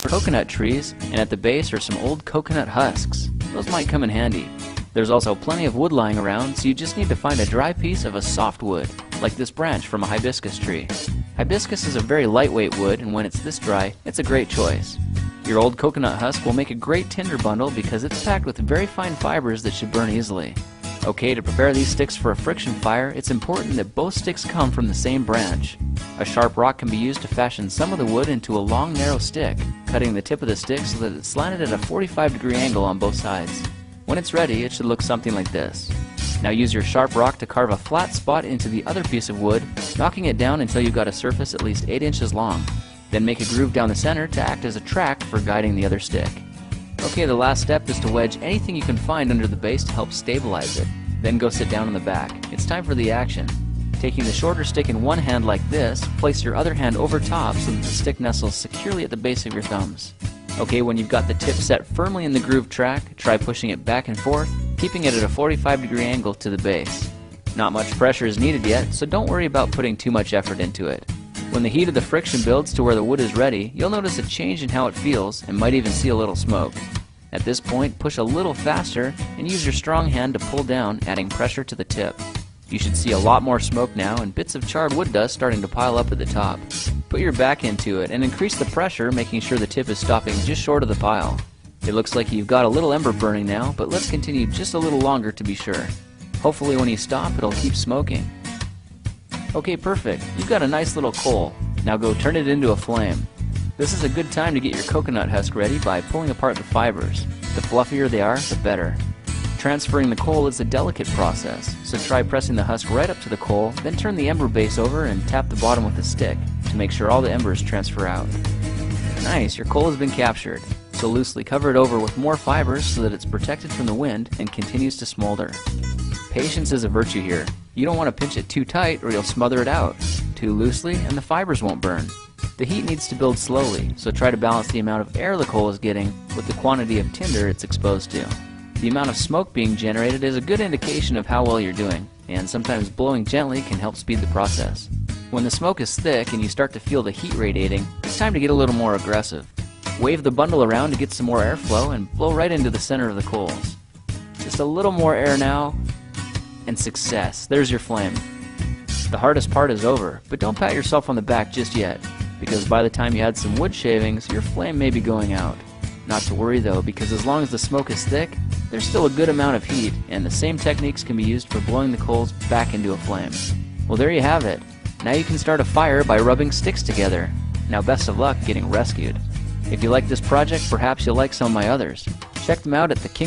coconut trees, and at the base are some old coconut husks. Those might come in handy. There's also plenty of wood lying around, so you just need to find a dry piece of a soft wood, like this branch from a hibiscus tree. Hibiscus is a very lightweight wood, and when it's this dry, it's a great choice. Your old coconut husk will make a great tinder bundle because it's packed with very fine fibers that should burn easily. Okay, to prepare these sticks for a friction fire, it's important that both sticks come from the same branch. A sharp rock can be used to fashion some of the wood into a long, narrow stick, cutting the tip of the stick so that it's slanted at a 45-degree angle on both sides. When it's ready, it should look something like this. Now use your sharp rock to carve a flat spot into the other piece of wood, knocking it down until you've got a surface at least 8 inches long. Then make a groove down the center to act as a track for guiding the other stick. Okay, the last step is to wedge anything you can find under the base to help stabilize it. Then go sit down on the back. It's time for the action. Taking the shorter stick in one hand like this, place your other hand over top so that the stick nestles securely at the base of your thumbs. Okay, when you've got the tip set firmly in the groove track, try pushing it back and forth, keeping it at a 45-degree angle to the base. Not much pressure is needed yet, so don't worry about putting too much effort into it. When the heat of the friction builds to where the wood is ready, you'll notice a change in how it feels and might even see a little smoke. At this point, push a little faster and use your strong hand to pull down, adding pressure to the tip. You should see a lot more smoke now and bits of charred wood dust starting to pile up at the top. Put your back into it and increase the pressure, making sure the tip is stopping just short of the pile. It looks like you've got a little ember burning now, but let's continue just a little longer to be sure. Hopefully when you stop, it'll keep smoking. Okay, perfect. You've got a nice little coal. Now go turn it into a flame. This is a good time to get your coconut husk ready by pulling apart the fibers. The fluffier they are, the better. Transferring the coal is a delicate process, so try pressing the husk right up to the coal, then turn the ember base over and tap the bottom with a stick to make sure all the embers transfer out. Nice, your coal has been captured. So loosely cover it over with more fibers so that it's protected from the wind and continues to smolder. Patience is a virtue here. You don't want to pinch it too tight or you'll smother it out. Too loosely and the fibers won't burn. The heat needs to build slowly, so try to balance the amount of air the coal is getting with the quantity of tinder it's exposed to. The amount of smoke being generated is a good indication of how well you're doing, and sometimes blowing gently can help speed the process. When the smoke is thick and you start to feel the heat radiating, it's time to get a little more aggressive. Wave the bundle around to get some more airflow and blow right into the center of the coals. Just a little more air now, and success. There's your flame. The hardest part is over, but don't pat yourself on the back just yet, because by the time you add some wood shavings, your flame may be going out. Not to worry though, because as long as the smoke is thick, there's still a good amount of heat, and the same techniques can be used for blowing the coals back into a flame. Well, there you have it. Now you can start a fire by rubbing sticks together. Now best of luck getting rescued. If you like this project, perhaps you'll like some of my others. Check them out at the King